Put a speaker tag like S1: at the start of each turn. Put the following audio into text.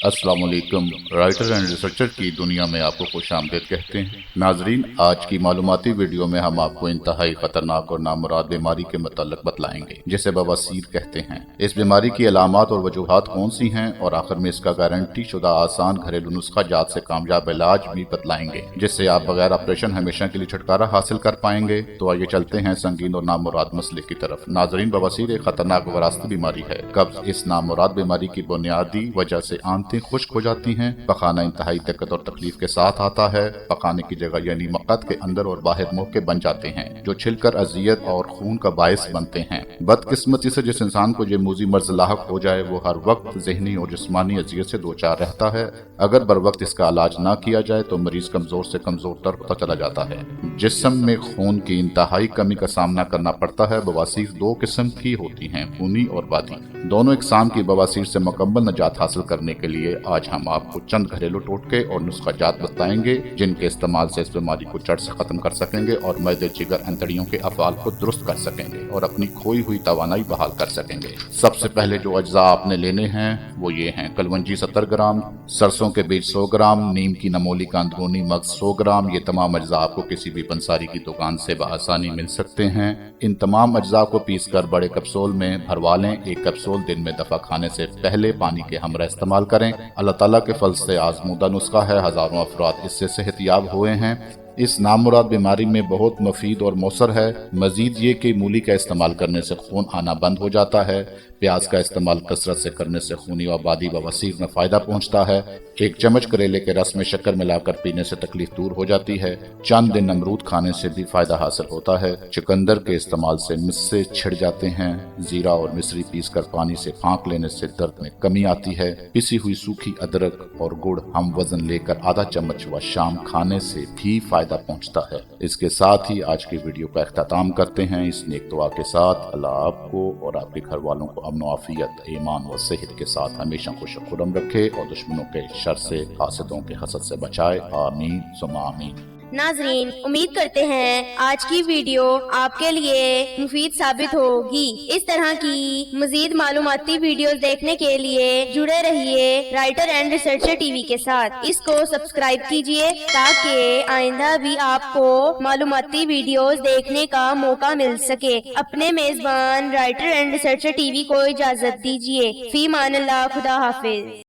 S1: अस्सलाम वालेकुम। Writer and researcher की दुनिया में आपको खुश आमदीद कहते हैं। नाजरीन, आज की मालूमाती वीडियो में हम आपको इंतहाई खतरनाक और नामुराद बीमारी के मुताल्लिक बतलाएंगे जिसे बवासीर कहते हैं। इस बीमारी की अलामात और वजूहात कौन सी हैं और आखिर में इसका गारंटी शुदा आसान घरेलू नुस्खा जात से कामयाब इलाज भी बतलाएंगे जिससे आप बगैर ऑपरेशन हमेशा के लिए छुटकारा हासिल कर पाएंगे। तो आइए चलते हैं संगीन और नामुराद मसले की तरफ। नाजरीन, बवासीर एक खतरनाक वरासती बीमारी है। कब्ज इस नामुराद बीमारी की बुनियादी वजह से आंतें खुश्क हो जाती हैं। पकाना इंतहाई दिक्कत और तकलीफ के साथ आता है। पकाने की जगह यानी मक़द के अंदर और बाहर मौके बन जाते हैं जो छिलकर अजियत और खून का बायस बनते हैं। बदकिस्मती से जिस इंसान को ये मूजी मर्ज लाहक हो जाए वो हर वक्त ज़हनी और जिस्मानी अजियत से दो चार रहता है। अगर बर वक्त इसका इलाज ना किया जाए तो मरीज कमजोर से कमजोर तर होता चला जाता है। जिस्म में खून की इंतहाई कमी का सामना करना पड़ता है। बवासीर दो किस्म की होती हैं, खूनी और वादी। दोनों इकसाम की बवासीर से मुकम्मल नजात हासिल करने के लिए आज हम आपको चंद घरेलू टोटके और नुस्खा जात बताएंगे जिनके इस्तेमाल से इस बीमारी को जड़ से खत्म कर सकेंगे और मैदे जिगर अंतड़ियों के अफआल को दुरुस्त कर सकेंगे और अपनी खोई हुई तवानाई बहाल कर सकेंगे। सबसे पहले जो अज्जा आपने लेने हैं वो ये हैं: कलवंजी 70 ग्राम, सरसों के बीज 100 ग्राम, नीम की नमोली का अंदरूनी मग्ज 100 ग्राम। ये तमाम अज्जा आपको किसी भी पंसारी की दुकान से बआसानी मिल सकते हैं। इन तमाम अज्जा को पीस कर बड़े कैप्सूल में भरवा लें। एक कैप्सूल दिन में दफा खाने से पहले पानी के हमरा इस्तेमाल करें। अल्लाह ताला के फल से आजमूदा नुस्खा है। हजारों अफराद इससे सेहतयाब हुए हैं। इस नामुराद बीमारी में बहुत मुफीद और मौसर है। मजीद ये कि मूली का इस्तेमाल करने से खून आना बंद हो जाता है। प्याज का इस्तेमाल कसरत से करने से खूनी आबादी बवासीर में फायदा पहुंचता है। एक चम्मच करेले के रस में शक्कर मिलाकर पीने से तकलीफ दूर हो जाती है। चंद दिन अमरूद खाने से भी फायदा हासिल होता है। चुकंदर के इस्तेमाल से मिस्से छिड़ जाते हैं। जीरा और मिश्री पीस कर पानी से फाँक लेने से दर्द में कमी आती है। पिसी हुई सूखी अदरक और गुड़ हम वजन लेकर आधा चम्मच व शाम खाने से भी फायदा पहुंचता है। इसके साथ ही आज की वीडियो का इख्तिताम करते हैं इस नेक दुआ के साथ। अल्लाह आपको और आपके घर वालों को अमन व आफियत, ईमान व सेहत के साथ हमेशा खुश खुरम रखे और दुश्मनों के शर से, हासदों के हसद से बचाए। आमीन सुम्मा आमीन।
S2: नाजरीन, उम्मीद करते हैं आज की वीडियो आपके लिए मुफीद साबित होगी। इस तरह की मजीद मालूमाती वीडियोस देखने के लिए जुड़े रहिए राइटर एंड रिसर्चर टीवी के साथ। इसको सब्सक्राइब कीजिए ताकि आइंदा भी आपको मालूमाती वीडियोस देखने का मौका मिल सके। अपने मेजबान राइटर एंड रिसर्चर टीवी को इजाजत दीजिए। फी मान अल्लाह, खुदा हाफिज।